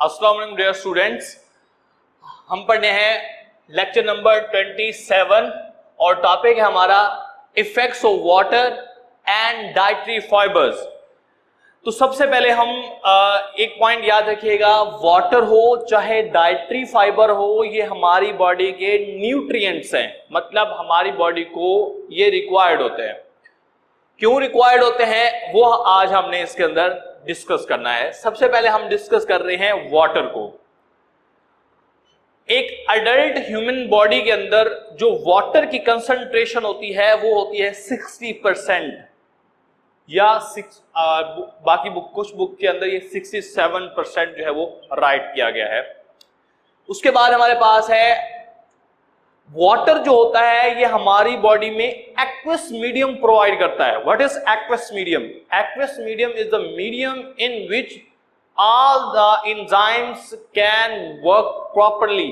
अस्सलाम वालेकुम dear students, हम पढ़ने हैं लेक्चर नंबर 27 और टॉपिक है हमारा effects of water and dietary fibres. तो सबसे पहले हम एक पॉइंट याद रखिएगा, वाटर हो चाहे डाइटरी फाइबर हो, ये हमारी बॉडी के न्यूट्रिएंट्स हैं, मतलब हमारी बॉडी को ये रिक्वायर्ड होते हैं। क्यों रिक्वायर्ड होते हैं वो आज हमने इसके अंदर डिस्कस करना है। सबसे पहले हम डिस्कस कर रहे हैं वाटर को। एक अडल्ट ह्यूमन बॉडी के अंदर जो वाटर की कंसंट्रेशन होती है वो होती है 60% या बाकी कुछ बुक के अंदर ये 67% जो है वो राइट किया गया है। उसके बाद हमारे पास है वाटर जो होता है ये हमारी बॉडी में एक्वस मीडियम प्रोवाइड करता है। What is aqueous medium? Aqueous medium is the medium in which all the enzymes can work properly.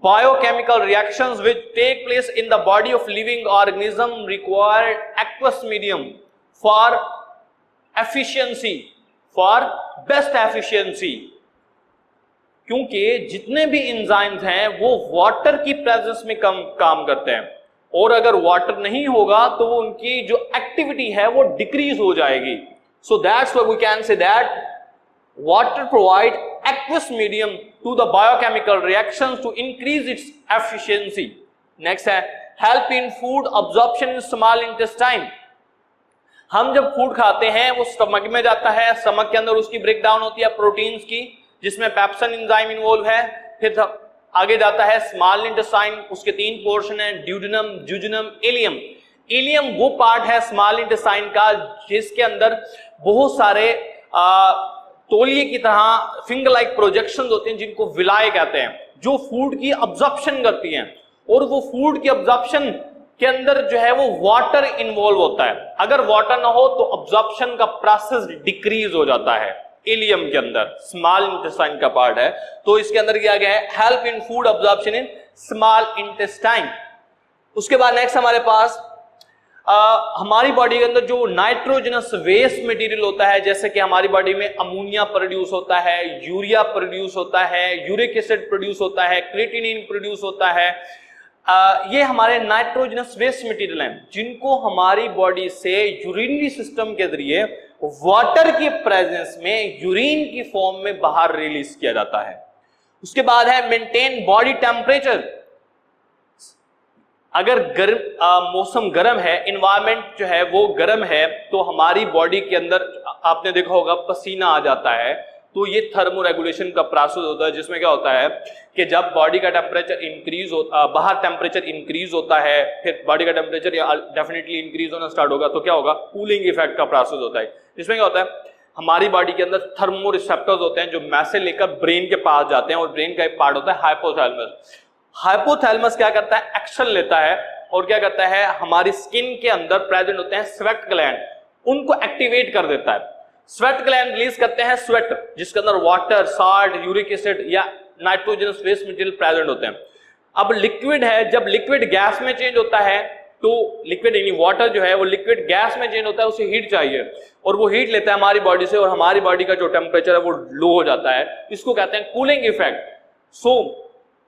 Biochemical reactions which take place in the body of living organism require aqueous medium for efficiency, for best efficiency। क्योंकि जितने भी enzymes हैं वो water की presence में काम करते हैं, और अगर वाटर नहीं होगा तो वो उनकी जो एक्टिविटी है वो डिक्रीज हो जाएगी। So that's why we can say that water provide aqueous medium to the biochemical reactions to increase its efficiency. Next है help in food absorption in small intestine। हम जब फूड खाते हैं वो स्टमक में जाता है, स्टमक के अंदर उसकी ब्रेक डाउन होती है प्रोटीन्स की, जिसमें पेप्सिन एंजाइम इन्वॉल्व है। फिर आगे जाता है स्मॉल इंटेस्टाइन, उसके 3 पोर्शन है, ड्यूडेनम, ज्यूजेनम, इलियम। इलियम वो पार्ट है स्मॉल इंटेस्टाइन का जिसके अंदर बहुत सारे तौलिए की तरह फिंगर लाइक प्रोजेक्शंस होते हैं जिनको विलाय कहते हैं, जो फूड की अब्जॉर्प्शन करती हैं। और वो फूड की अब्जॉर्प्शन के अंदर जो है वो वाटर इन्वॉल्व होता है। अगर वाटर ना हो तो अब्जॉर्प्शन का प्रोसेस डिक्रीज हो जाता है। इलियम के अंदर स्मॉल इंटेस्टाइन का पार्ट है, तो इसके अंदर किया गया है help in food absorption in small intestine. उसके बाद नेक्स्ट हमारे पास हमारी बॉडी के अंदर जो नाइट्रोजनस वेस्ट मटेरियल होता है, जैसे कि हमारी बॉडी में अमोनिया प्रोड्यूस होता है, यूरिया प्रोड्यूस होता है, यूरिक एसिड प्रोड्यूस होता है, क्रिएटिनिन प्रोड्यूस होता है। ये हमारे नाइट्रोजनस वेस्ट मटेरियल हैं जिनको हमारी बॉडी से यूरिनरी सिस्टम के जरिए वाटर की प्रेजेंस में यूरिन की फॉर्म में बाहर रिलीज किया जाता है। उसके बाद है मेंटेन बॉडी टेम्परेचर। अगर मौसम गर्म है, इन्वायरमेंट जो है वो गर्म है, तो हमारी बॉडी के अंदर आपने देखा होगा पसीना आ जाता है, तो ये थर्मो रेगुलेशन का प्रोसेस होता है, जिसमें क्या होता है कि जब बॉडी का टेम्परेचर इंक्रीज होता, बाहर टेम्परेचर इंक्रीज होता है, फिर बॉडी का टेम्परेचर डेफिनेटली इंक्रीज होना स्टार्ट होगा, तो क्या होगा, कूलिंग इफेक्ट का प्रोसेस होता है। जिसमें क्या होता है, हमारी बॉडी के अंदर थर्मो रिसेप्टर्स होते हैं जो मैसेज लेकर ब्रेन के पास जाते हैं, और ब्रेन का एक पार्ट होता है हाइपोथैलेमस। हाइपोथैलेमस क्या करता है, एक्शन लेता है और क्या करता है, हमारी स्किन के अंदर प्रेजेंट होते हैं स्वेट ग्लैंड, उनको एक्टिवेट कर देता है। स्वेट ग्लैंड रिलीज करते हैं स्वेट, जिसके अंदर वाटर, साल्ट, यूरिक एसिड या नाइट्रोजनस वेस्ट मटेरियल प्रेजेंट होते हैं। अब लिक्विड है, जब लिक्विड गैस में चेंज होता है तो लिक्विड यानी वाटर जो है वो लिक्विड गैस में चेंज होता है, उसे हीट चाहिए और वो हीट लेता है हमारी बॉडी से, और हमारी बॉडी का जो टेम्परेचर है वो लो हो जाता है। इसको कहते हैं कूलिंग इफेक्ट। सो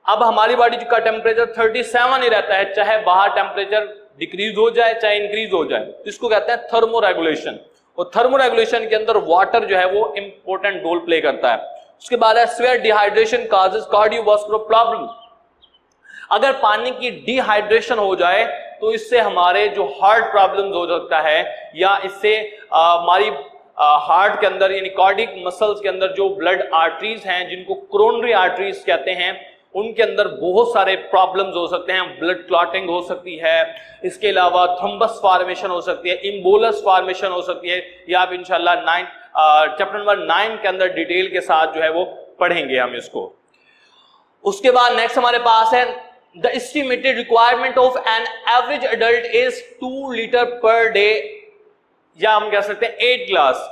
अब हमारी बॉडी का टेम्परेचर 37 ही रहता है, चाहे बाहर टेम्परेचर डिक्रीज हो जाए चाहे इंक्रीज हो जाए। इसको कहते हैं थर्मो रेगुलेशन, और थर्मो रेगुलेशन के अंदर वाटर जो है वो इंपॉर्टेंट रोल प्ले करता है। उसके बाद है sweat dehydration causes cardiovascular problem. अगर पानी की डिहाइड्रेशन हो जाए तो इससे हमारे जो हार्ट प्रॉब्लम्स हो सकता है, या इससे हमारी हार्ट के अंदर यानी कार्डियक मसल्स के अंदर जो ब्लड आर्टरीज हैं जिनको कोरोनरी आर्टरीज कहते हैं, उनके अंदर बहुत सारे प्रॉब्लम्स हो सकते हैं। ब्लड क्लॉटिंग हो सकती है, इसके अलावा थ्रोम्बस फॉर्मेशन हो सकती है, इम्बोलस फॉर्मेशन हो सकती है। या आप इंशाल्लाह चैप्टर नंबर 9 के अंदर डिटेल के साथ जो है वो पढ़ेंगे हम इसको। उसके बाद नेक्स्ट हमारे पास है the estimated requirement of an average adult is 2 litre per day, या हम कह सकते हैं 8 ग्लास।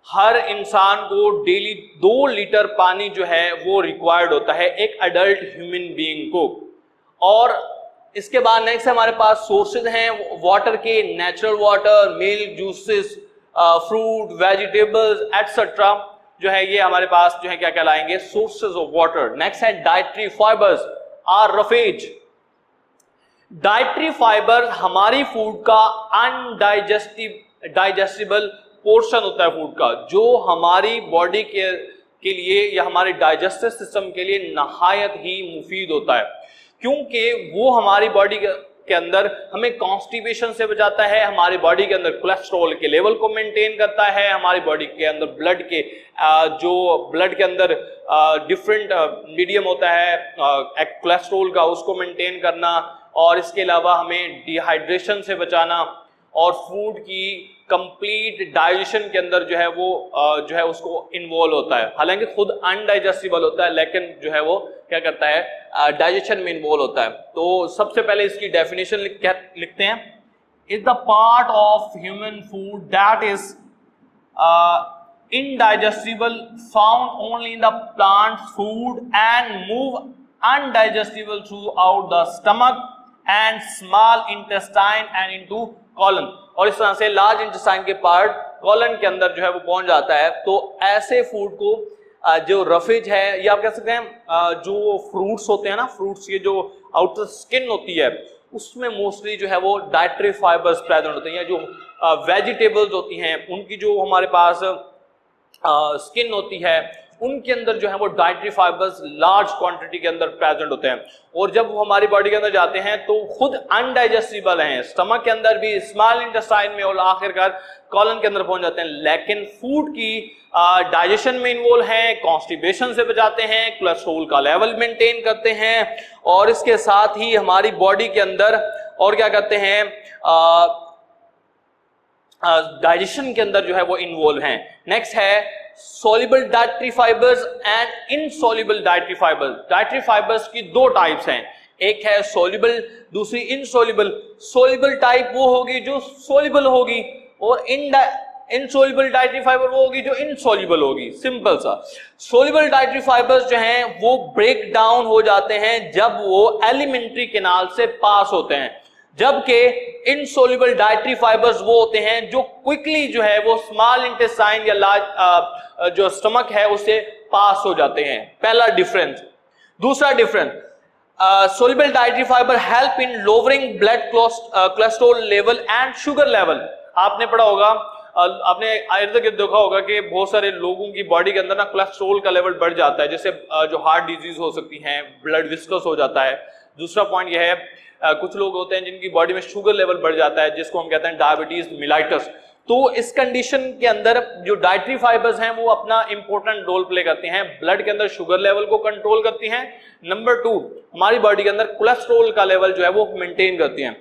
हर इंसान को डेली 2 लीटर पानी जो है वो रिक्वायर्ड होता है एक अडल्ट ह्यूमन बीइंग को। और इसके बाद नेक्स्ट हमारे पास सोर्सेज हैं वाटर के, natural water, milk, juices, fruit, vegetables etcetera. जो है ये हमारे पास जो है क्या कहलाएंगे, सोर्सेज ऑफ वाटर। नेक्स्ट है dietary fibres or roughage. Dietary fibre हमारी फूड का डाइजेस्टिबल पोर्शन होता है फूड का, जो हमारी बॉडी के लिए या हमारे डाइजेस्टिव सिस्टम के लिए नहायत ही मुफीद होता है, क्योंकि वो हमारी बॉडी के अंदर हमें कॉन्स्टिपेशन से बचाता है, हमारी बॉडी के अंदर कोलेस्ट्रॉल के लेवल को मेंटेन करता है, हमारी बॉडी के अंदर ब्लड के अंदर डिफरेंट मीडियम होता है कोलेस्ट्रॉल का, उसको मेंटेन करना, और इसके अलावा हमें डिहाइड्रेशन से बचाना, और फूड की कंप्लीट डाइजेशन के अंदर जो है वो जो है उसको इन्वॉल्व होता है। हालांकि खुद अनडाइजेस्टिबल होता है, लेकिन जो है वो क्या करता है, डाइजेशन में इन्वॉल्व होता है। तो सबसे पहले इसकी डेफिनेशन लिखते हैं, is the part of human food that is indigestible, found only in the plant food and move undigestible throughout the stomach and small intestine and into colon। और इस तरह से लार्ज इंटेस्टाइन के पार्ट कॉलन के अंदर जो है वो पहुंच जाता है। तो ऐसे फूड को जो रफेज है, या आप कह सकते हैं जो फ्रूट्स होते हैं ना, फ्रूट्स की जो आउटर स्किन होती है उसमें मोस्टली जो है वो डाइटरी फाइबर्स प्रेजेंट होते हैं, या जो वेजिटेबल्स होती हैं उनकी जो हमारे पास स्किन होती है उनके अंदर जो है वो डाइटरी फाइबर्स लार्ज क्वांटिटी के अंदर प्रेजेंट होते हैं। और जब वो हमारी बॉडी के अंदर जाते हैं तो खुद अनडाइजेस्टिबल हैं, स्टमक के अंदर भी, स्मॉल इंटेस्टाइन में, और आखिरकार कॉलन के अंदर पहुंच जाते हैं, लेकिन फूड की डाइजेशन में इन्वॉल्व हैं, कॉन्स्टिपेशन से बचाते हैं, कोलेस्ट्रॉल का लेवल मेंटेन करते हैं, और इसके साथ ही हमारी बॉडी के अंदर और क्या करते हैं, डाइजेशन के अंदर जो है वो इन्वॉल्व हैं। नेक्स्ट है soluble dietary fibers and insoluble dietary fibers। dietary fibers की दो टाइप्स हैं, एक है soluble, दूसरी insoluble। soluble टाइप वो होगी जो soluble होगी, और insoluble dietary fiber वो होगी जो insoluble होगी। सिंपल सा, soluble dietary fibers जो हैं वो ब्रेक डाउन हो जाते हैं जब वो एलिमेंट्री कैनाल से पास होते हैं, जबकि इनसोल्युबल डाइटरी फाइबर्स वो होते हैं जो क्विकली जो है वो स्मॉल इंटेस्टाइन या लार्ज जो स्टमक है उससे पास हो जाते हैं। पहला डिफरेंस। दूसरा difference, soluble dietary fibre help in lowering blood cholesterol level and sugar level. आपने पढ़ा होगा, आपने इर्द गिर्द देखा होगा कि बहुत सारे लोगों की बॉडी के अंदर ना कोलेस्ट्रॉल का लेवल बढ़ जाता है, जैसे जो हार्ट डिजीज हो सकती है, ब्लड विस्कस हो जाता है। दूसरा पॉइंट यह है, कुछ लोग होते हैं जिनकी बॉडी में शुगर लेवल बढ़ जाता है, जिसको हम कहते हैं डायबिटीज मिलाइटस। तो इस कंडीशन के अंदर जो डाइटरी फाइबर्स हैं वो अपना इंपॉर्टेंट रोल प्ले करते हैं, ब्लड के अंदर शुगर लेवल को कंट्रोल करती हैं। नंबर 2, हमारी बॉडी के अंदर कोलेस्ट्रॉल का लेवल जो है वो मेंटेन करती हैं।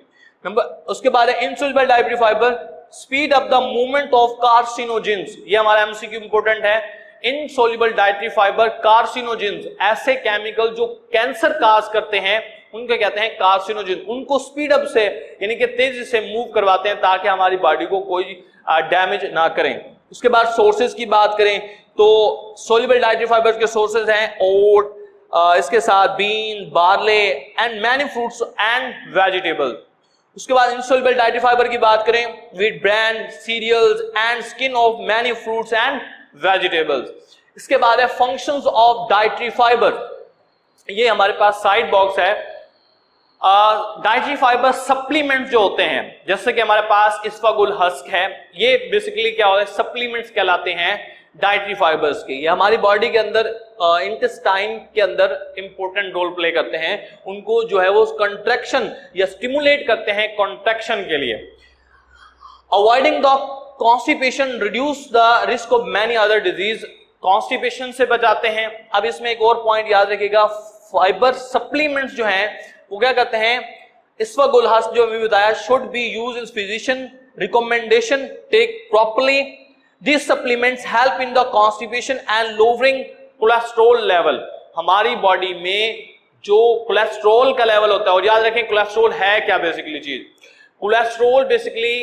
उसके बाद है insoluble dietary fibre speed up the movement of carcinogens. ये हमारा एमसीक्यू इंपॉर्टेंट है। इनसोल्युबल डाइटरी फाइबर कार्सिनोजेंस, ऐसे केमिकल जो कैंसर काज करते हैं उनको कहते हैं कार्सिनोजेन, उनको स्पीड अप से यानी कि तेजी से मूव करवाते हैं ताकि हमारी बॉडी को कोई डैमेज ना करें। उसके बाद सोर्सेज की बात करें तो सोल्युबल डाइटरी फाइबर्स के सोर्सेज हैं ओट, इसके साथ bean, barley and many fruits and vegetable. उसके बाद इनसोल्युबल डाइटरी फाइबर की बात करें, wheat bran, cereals and skin of many fruits and vegetables. इसके बाद है फंक्शंस ऑफ डाइटरी फाइबर। ये हमारे पास साइड बॉक्स है। डाइटरी फाइबर सप्लीमेंट जो होते हैं, जैसे कि हमारे पास इसफागुल हस्क है, ये बेसिकली क्या होता है, सप्लीमेंट्स कहलाते हैं डाइटरी फाइबर्स के। ये हमारी बॉडी के अंदर इंटेस्टाइन के अंदर इंपॉर्टेंट रोल प्ले करते हैं, उनको जो है वो कंट्रैक्शन या स्टिमुलेट करते हैं कॉन्ट्रैक्शन के लिए। Avoiding the constipation reduce the risk of many other disease, constipation से बचाते हैं। अब इसमें एक और पॉइंट याद रखिएगा, फाइबर सप्लीमेंट्स जो हैं वो क्या कहते हैं, इसफागुल हस्क जो अभी बताया, should be used in physician recommendation, take properly. These supplements help in the constipation and lowering cholesterol level। हमारी बॉडी में जो कोलेस्ट्रॉल का लेवल होता है, और याद रखें कोलेस्ट्रॉल है क्या बेसिकली चीज, कोलेस्ट्रॉल बेसिकली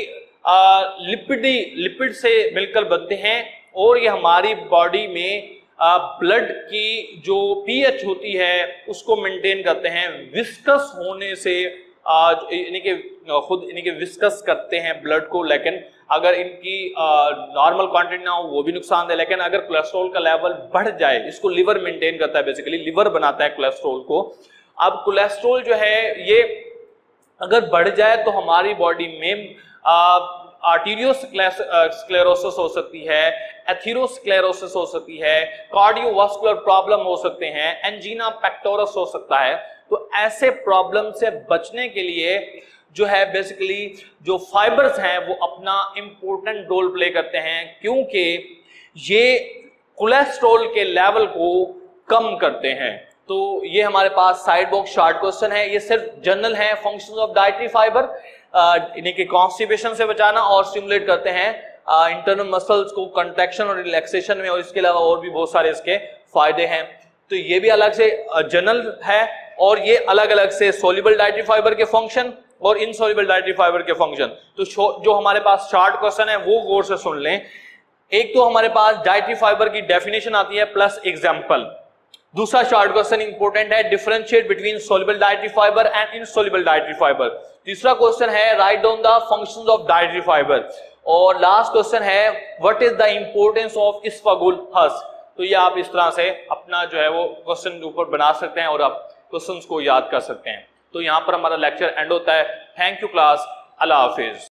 लिपिड से मिलकर बनते हैं, और ये हमारी बॉडी में ब्लड की जो पीएच होती है उसको मेंटेन करते हैं, विस्कस होने से यानी कि खुद यानी कि विस्कस करते हैं ब्लड को, लेकिन अगर इनकी नॉर्मल क्वांटिटी ना हो वो भी नुकसान है। लेकिन अगर कोलेस्ट्रॉल का लेवल बढ़ जाए, इसको लिवर मेंटेन करता है, बेसिकली लिवर बनाता है कोलेस्ट्रॉल को। अब कोलेस्ट्रॉल जो है ये अगर बढ़ जाए तो हमारी बॉडी में आर्टीरियोस्क्लेरोसिस हो सकती है, एथेरोस्क्लेरोसिस हो सकती है, कार्डियोवास्कुलर प्रॉब्लम हो सकते हैं, एंजीना पेक्टोरस हो सकता है। तो ऐसे प्रॉब्लम से बचने के लिए जो है बेसिकली जो फाइबर्स हैं वो अपना इंपॉर्टेंट रोल प्ले करते हैं, क्योंकि ये कोलेस्ट्रॉल के लेवल को कम करते हैं। तो ये हमारे पास साइड बॉक्स शॉर्ट क्वेश्चन है, ये सिर्फ जनरल है। फंक्शंस ऑफ डाइटरी फाइबर इन्हीं के कॉन्स्टिपेशन से बचाना और स्टिमुलेट करते हैं इंटरनल मसल्स को कंट्रैक्शन और रिलैक्सेशन में, और इसके अलावा और भी बहुत सारे इसके फायदे हैं। तो ये भी अलग से जनरल है, और ये अलग अलग से सोल्यूबल डाइटरी फाइबर के फंक्शन और इनसोल्यूबल डाइटरी फाइबर के फंक्शन। तो जो हमारे पास शॉर्ट क्वेश्चन है वो गौर से सुन लें। एक तो हमारे पास डाइटरी फाइबर की डेफिनेशन आती है प्लस एग्जाम्पल। दूसरा शॉर्ट क्वेश्चन इंपॉर्टेंट है, differentiate between soluble dietary fibre and insoluble dietary fibre. तीसरा क्वेश्चन है, write down the functions of dietary fibre. और लास्ट क्वेश्चन है, what is the importance of इसफागुल-हस। तो ये आप इस तरह से अपना जो है वो क्वेश्चन के ऊपर बना सकते हैं और आप क्वेश्चंस को याद कर सकते हैं। तो यहाँ पर हमारा लेक्चर एंड होता है। Thank you class, Allah Hafiz.